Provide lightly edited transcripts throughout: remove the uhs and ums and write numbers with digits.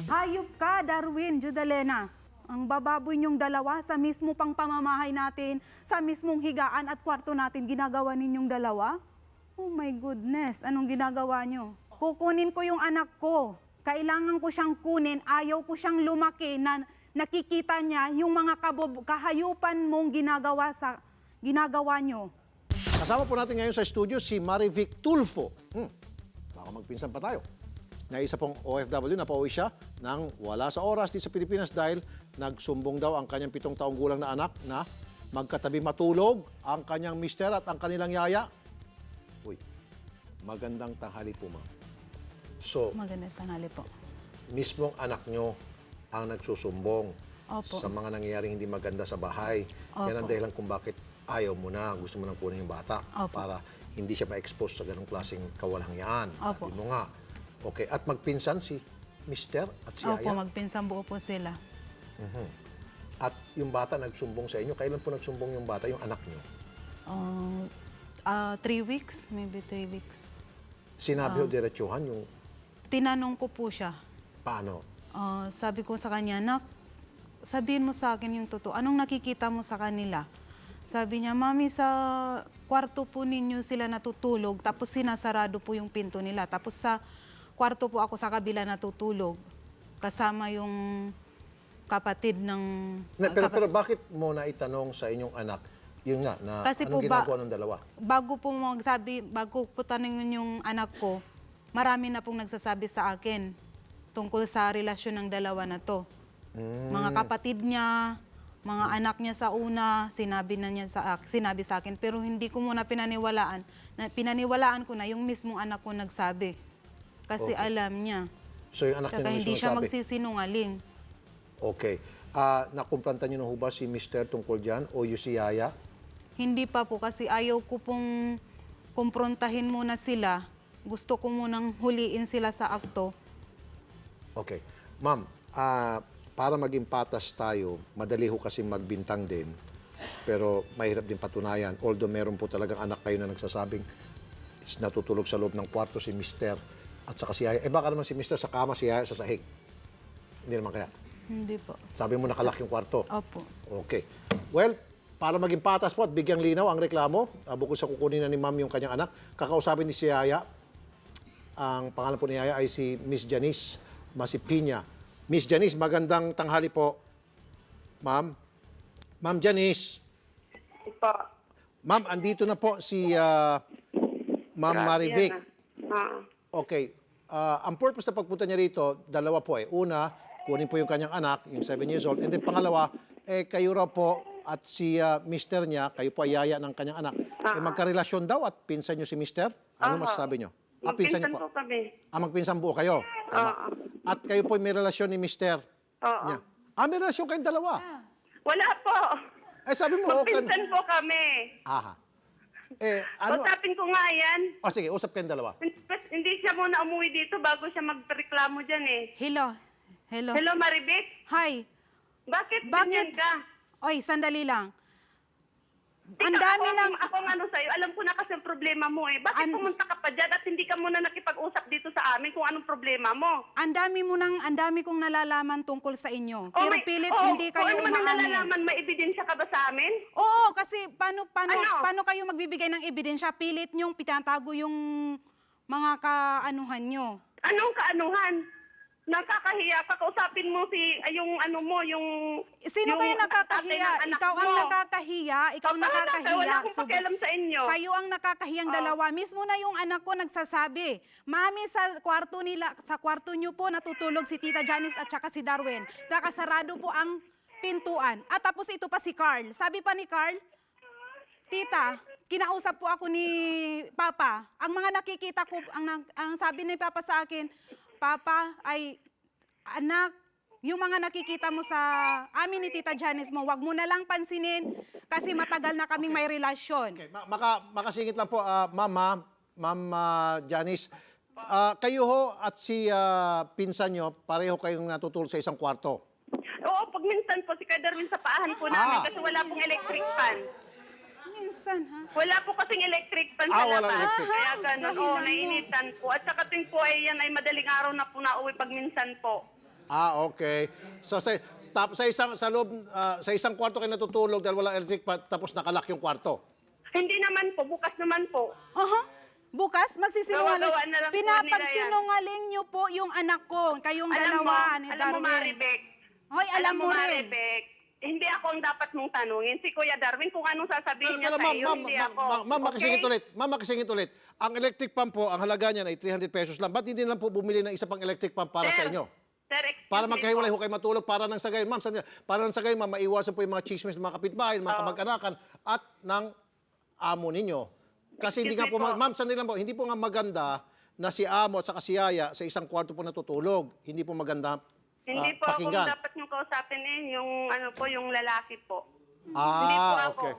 Hayop ka, Darwin, Judalena. Ang bababoy niyong dalawa sa mismo pang pamamahay natin, sa mismong higaan at kwarto natin, ginagawa ninyong dalawa? Oh my goodness, anong ginagawa niyo? Kukunin ko yung anak ko. Kailangan ko siyang kunin, ayaw ko siyang lumaki na nakikita niya yung mga kahayupan mong ginagawa niyo. Kasama po natin ngayon sa studio si Marivic Tulfo. Baka magpinsan pa tayo. Na isa pong OFW na pauwi siya nang wala sa oras dito sa Pilipinas dahil nagsumbong daw ang kanyang 7 taong gulang na anak na magkatabi matulog ang kanyang mister at ang kanilang yaya. Uy, magandang tanghali po, ma'am. So, Magandang tanghali po. mismong anak nyo ang nagsusumbong Opo. sa mga nangyayaring hindi maganda sa bahay. Opo. Yan ang dahilan kung bakit ayaw mo na, gusto mo nang kunin yung bata Opo. para hindi siya ma-expose sa ganong klaseng kawalangyaan. Opo. Sabi mo nga. Okay, at magpinsan si Mister at si Opo, Yaya. magpinsang buo po sila. At yung bata nagsumbong sa inyo. Kailan po nagsumbong yung bata, yung anak nyo? 3 weeks, maybe 3 weeks. Sinabi ho diretsuhan yung Tinanong ko po siya. paano? Sabi ko sa kanya, "Nak, sabihin mo sa akin yung totoo. Anong nakikita mo sa kanila?" Sabi niya, "Mami, sa kwarto po ninyo sila natutulog, tapos sinasarado po yung pinto nila. Tapos sa kwarto po ako sa kabila natutulog. Kasama yung kapatid ng..." Pero bakit mo na itanong sa inyong anak, yun nga, na Kasi anong po ginagawa ng dalawa? Bago po tanongin yung anak ko, marami na pong nagsasabi sa akin tungkol sa relasyon ng dalawa na to. Mga kapatid niya, mga anak niya sa una, sinabi sa akin, pero hindi ko muna pinaniwalaan. Pinaniwalaan ko na yung mismong anak ko nagsabi. Kasi Okay. alam niya. So yung anak niya Tsaka na hindi mismo siya nagsabi. magsisinungaling. Okay. Nakumpranta niyo na ho ba si Mister tungkol dyan o yung si Yaya? Hindi pa po kasi ayaw ko pong kumprontahin muna sila. Gusto ko munang huliin sila sa akto. Okay. Ma'am, para maging patas tayo, madali ho kasi magbintang din. Pero mahirap din patunayan. Although meron po talagang anak kayo na nagsasabing natutulog sa loob ng kwarto si Mister at saka si Yaya. Baka naman si Mister sa kama, si Yaya sa sahig. Hindi naman kaya. Hindi po. Sabi mo nakalak yung kwarto. Opo. Okay. Well, para maging patas po at bigyang linaw ang reklamo, bukod sa kukunin na ni ma'am yung kanyang anak, kakausapin ni si Yaya. Ang pangalan po ni Yaya ay si Miss Janice Masipiña. Miss Janice, magandang tanghali po. Ma'am. Ma'am Janice. Po. Ma'am, andito na po si Ma'am Marivic. Okay. Ang purpose na pagpunta niya rito, dalawa po eh. Una, kunin po yung kanyang anak, yung 7 years old. And then pangalawa, kayo raw po at si mister niya, kayo po ay yaya ng kanyang anak. Magkarelasyon daw at pinsan niyo si mister? Ano masasabi niyo? Pinsan niyo po kami. Magpinsan buo kayo? Tama. At kayo po may relasyon ni mister niya? May relasyon kayong dalawa? Wala po. Sabi mo, Magpinsan po kami. Aha. Ano? Usapin ko nga yan. Sige, usap kayong dalawa. Hindi siya muna umuwi dito bago siya magreklamo dyan eh. Hello. Hello. Hello, Marivic? Hi. Bakit Bakit? ganyan ka? Oy, sandali lang. Ang Ikaw, dami ako, ng... Ako nga ano sa'yo, alam ko na kasi ang problema mo eh. Bakit pumunta ka pa dyan at hindi ka muna nakipag-usap dito sa amin kung anong problema mo? Ang dami kong nalalaman tungkol sa inyo. Pero pilit hindi kayo Kung ano man ang umaamin. nalalaman, may ebidensya ka ba sa amin? Oo, kasi paano Ano? kayo magbibigay ng ebidensya? Pilit nyong pinatago yung mga kaanuhan nyo. Anong kaanuhan? Nakakahiya ka, kausapin mo yung ano mo, yung... Sino yung kayo tatay nakakahiya? ng anak Ikaw ang mo. nakakahiya. Ikaw ang nakakahiya. Wala akong pakialam sa inyo. Kayo ang nakakahiyang dalawa. Mismo na yung anak ko nagsasabi, "Mami, sa kwarto niyo po natutulog si Tita Janice at saka si Darwin. Nakasarado po ang pintuan." At tapos ito pa si Carl. Sabi pa ni Carl, "Tita, kinausap po ako ni Papa. Ang mga nakikita ko, ang sabi ni Papa sa akin, Papa, ay anak, yung mga nakikita mo sa amin ni Tita Janice mo, wag mo na lang pansinin kasi matagal na kaming may relasyon." Okay, makasingit lang po, Ma'am Janice. Kayo ho at si pinsan nyo, pareho kayong natutulog sa isang kwarto. Oo, pag minsan po si Darwin sa paahan po namin kasi wala pong electric fan. Minsan, ha? Wala po kasing electric fan sa walang labas. electric. Kaya ganun, Dahilan nainitan po. At saka ting po ay yan ay madaling araw na po nauwi pag minsan po. Okay. So sa isang kwarto kayo natutulog dahil walang electric pan, tapos nakalak yung kwarto. Hindi naman po, bukas naman po. Aha. Bukas, magsisinungaling. Gawa-gawa na lang po Pinapagsinungaling niyo po yung anak ko, kayong dalawa ni alam mo, Darwin. Maribek. Hoy, alam mo rin. Maribek. Hindi ako ang dapat mong tanungin. Si Kuya Darwin, kung anong sasabihin niya Pero, sa iyo, hindi ako. ma'am, makisingit ulit. Ma'am, makisingit ulit. Ang electric pump po, ang halaga niyan ay 300 pesos lang. Ba't hindi lang po bumili ng isa pang electric pump para sa inyo? Sir, excuse Para me magkahiwalay po. ho kayo matulog, para nang sa gayon. Ma'am, para nang sa gayon, ma'am, maiwasan po yung mga chismis ng mga kapitbahay, mga kamag-anakan, at ng amo ninyo. Kasi hindi nga Excuse po, me po. ma'am, sandali lang po, hindi po nga maganda na si amo at saka si yaya sa isang kwarto po natutulog. Hindi po maganda Hindi po ako pakinggan. dapat yung kausapin yung ano po, yung lalaki po. Hindi po ako. Okay.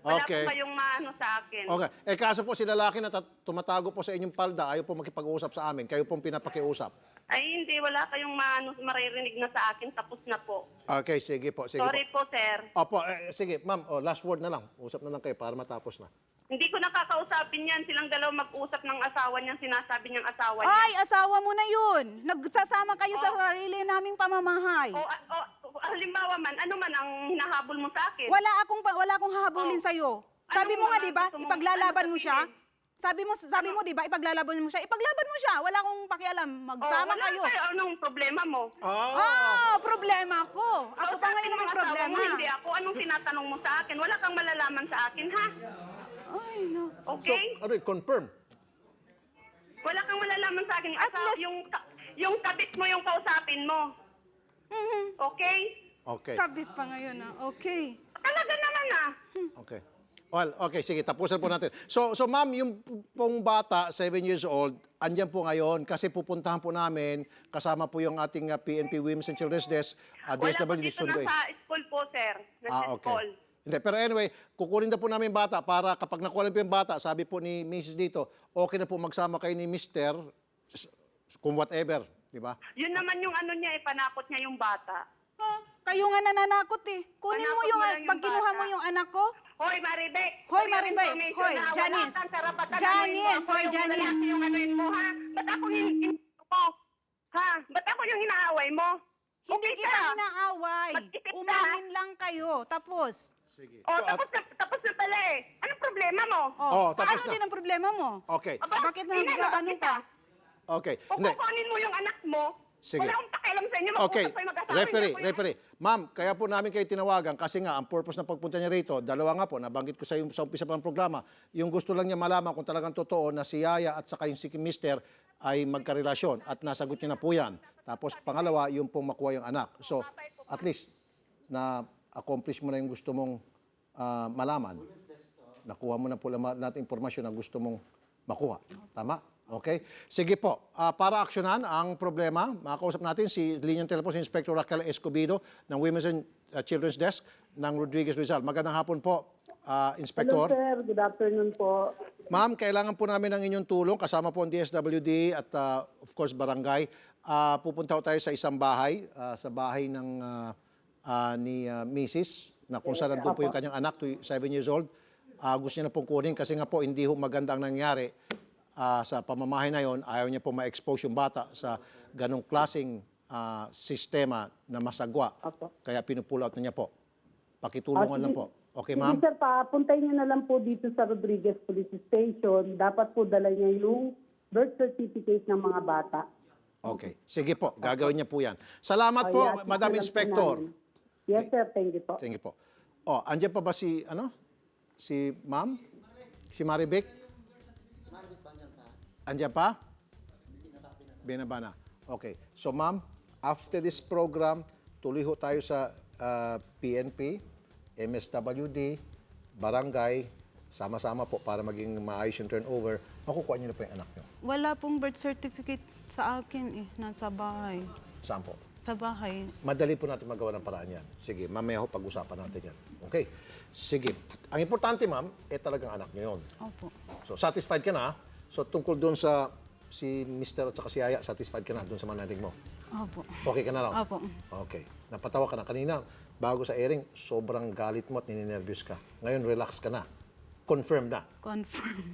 Wala Okay. po kayong maano sa akin. Okay. Eh kaso po si lalaki na tumatago po sa inyong palda, ayaw po makipag-usap sa amin. Kayo pong pinapakiusap. Ay, hindi. Wala kayong maano, maririnig na sa akin. Tapos na po. Okay, sige po. Sige Sorry po, sir. Opo, sige, ma'am, last word na lang. Usap na lang kayo para matapos na. Hindi ko nakakausapin yan. Silang dalawa mag-usap ng asawa niyan. Sinasabi niyang asawa niya. Ay, asawa mo na yun. Nagsasama kayo sa sarili naming pamamahay. Halimbawa man, ano man ang hinahabol mo sa akin? Wala akong hahabulin Oh. sa'yo. Sabi Anong mo nga, mga 'di ba? gusto mong- Ipaglalaban ano mo siya. sabihin? Sabi mo 'di ba? Ipaglalaban mo siya. Ipaglaban mo siya. Wala akong pakialam. Magsama wala kayo. kayo. Anong problema mo? Problema ko. Ako pa ngayon Kausapin mo may ang asawa problema. mo, hindi ako. Anong tinatanong mo sa akin? Wala kang malalaman sa akin, ha? Ay, no. So, Okay? confirm. Wala kang malalaman sa akin. Yung, At least- yung kabit mo yung kausapin mo. Okay? Okay. Kabit pa ngayon Okay. Talaga naman Okay. Well, okay, sige, tapusin po natin. So ma'am, yung pong bata, 7 years old, andyan po ngayon kasi pupuntahan po namin, kasama po yung ating PNP Women's and Children's Desk, Wala po DSWD dito Sundoy. nasa school po, sir. Nasa school. Hindi, pero anyway, kukunin na po namin yung bata para kapag nakuha na po yung bata, sabi po ni Mrs. dito, okay na po magsama kayo ni Mr. kung whatever, di ba? Yun naman yung ano niya, panakot niya yung bata. Kayo nga nananakot Kunin mo Panakot yung, mo lang yung pag kinuha bata. mo yung anak ko. Hoy, Maribek! Hoy, For your Maribek! information Hoy, na Janice! Wala kang karapatan Janice! Hoy, Hoy, Janice! Janice! Yung anuin mo, ha? Ba't ako yung mo? Ha? Ba't ako yung hinaaway mo? Hindi Okay kita ka? inaaway. Mag-isip ka. Umamin lang kayo. Tapos. Sige. Oh, tapos na pala eh. Anong problema mo? Tapos ano na. din ang problema mo? Okay. Bakit Ina, nag-ano ka? Okay. Kung Hindi. kukunin mo yung anak mo, Sige. wala akong pakialam sa inyo. Okay, Mag-usap kayo mag-asawa. referee. Ma'am, kaya po namin kayo tinawagan kasi nga ang purpose ng pagpunta niya rito, dalawa nga po, nabanggit ko sa umpisa pa ng programa, yung gusto lang niya malaman kung talagang totoo na si Yaya at saka yung si Mister ay magkarelasyon at nasagot niya na po yan. Tapos pangalawa, yung pong makuha yung anak. So, at least, na-accomplish mo na yung gusto mong malaman. Nakuha mo na po natin informasyon na gusto mong makuha. Tama? Okay? Sige po. Para aksyonan ang problema, makakausap natin si Linyang Telepon, si Inspector Raquel Escobedo ng Women's and Children's Desk ng Rodriguez Rizal. Magandang hapon po, Inspector. Hello sir, good afternoon po. Ma'am, kailangan po namin ng inyong tulong. Kasama po ang DSWD at of course barangay. Pupunta po tayo sa isang bahay, sa bahay ng ni Mrs. na kung saan nandun po yung kanyang anak, 7 years old. Gusto niya na pong kunin kasi nga po hindi ho maganda ang nangyari sa pamamahay na yon. Ayaw niya po ma-expose yung bata sa ganong klaseng sistema na masagwa. Apo. Kaya pinupull out na niya po. Pakitulungan lang po. Okay, ma'am? Sige sir, papuntay niyo na lang po dito sa Rodriguez Police Station. Dapat po dala niya yung birth certificate ng mga bata. Okay. Sige po, gagawin niya po yan. Salamat po, Yes, Madam alam po Inspector. namin. Yes sir, thank you po. Thank you po. Andiyan pa ba si, si ma'am? Si Maribek? Andiyan pa? Binaba na. Okay. So ma'am, after this program, tuloy ho tayo sa PNP, MSWD, barangay, sama-sama po para maging maayos yung turnover. Makukuha niyo na po yung anak niyo. Wala pong birth certificate sa akin Nasa bahay. Saan po? Sa bahay. Madali po natin magawa ng paraan yan. Sige, mamaya ho pag-usapan natin yan. Okay? Sige. Ang importante, ma'am, talagang anak niyo yun. Opo. So, satisfied ka na. So, tungkol doon sa si Mr. at saka si Yaya, satisfied ka na doon sa manalig mo. Opo. Okay ka na raw? Opo. Okay. Napatawa ka na kanina. Bago sa airing, sobrang galit mo at nininervyos ka. Ngayon, relax ka na. Confirm na. Confirm.